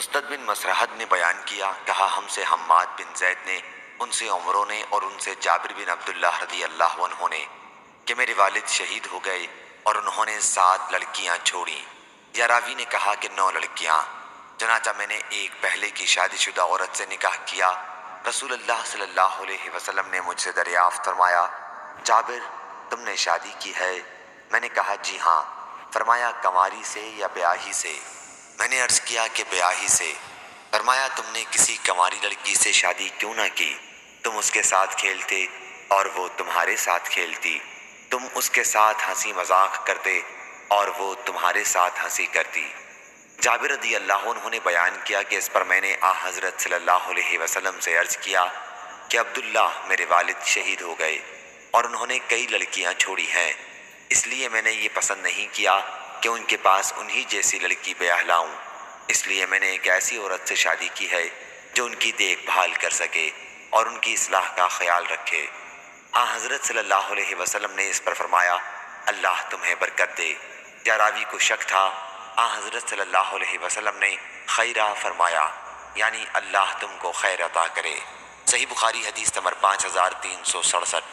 مستد بن مسرحد نے بیان کیا، کہا ہم سے حماد بن زید نے، ان سے عمروں نے اور ان سے جابر بن عبداللہ رضی اللہ عنہ نے کہ میرے والد شہید ہو گئے اور انہوں نے 7 لڑکیاں چھوڑیں، یا راوی نے کہا کہ 9 لڑکیاں۔ چنانچہ میں نے ایک پہلے کی شادی شدہ عورت سے نکاح کیا۔ رسول اللہ صلی اللہ علیہ وسلم نے مجھ سے دریافت فرمایا، جابر تم نے شادی کی ہے؟ میں نے کہا جی ہاں۔ فرمایا کنواری سے یا بیاہی سے؟ میں نے عرض کیا کہ بیاہی سے۔ فرمایا تم نے کسی کنواری لڑکی سے شادی کیوں نہ کی؟ تم اس کے ساتھ کھیلتے اور وہ تمہارے ساتھ کھیلتی، تم اس کے ساتھ ہنسی مذاق کرتے اور وہ تمہارے ساتھ ہنسی کرتی۔ جابر رضی اللہ عنہ نے بیان کیا کہ اس پر میں نے حضرت صلی اللہ علیہ وسلم سے عرض کیا کہ عبداللہ میرے والد شہید ہو گئے اور انہوں نے کئی لڑکیاں چھوڑی ہیں، اس لیے میں نے یہ پسند نہیں کیا کہ ان کے پاس انہی جیسی لڑکی بیاہ لاؤں، اس لیے میں نے ایک ایسی عورت سے شادی کی ہے جو ان کی دیکھ بھال کر سکے اور ان کی اصلاح کا خیال رکھے۔ حضرت صلی اللہ علیہ وسلم نے اس پر فرمایا اللہ تمہیں برکت دے۔ یا راوی کو شک تھا، حضرت صلی اللہ علیہ وسلم نے خیرہ فرمایا، یعنی اللہ تم کو خیر عطا کرے۔ صحیح بخاری حدیث نمبر 5367۔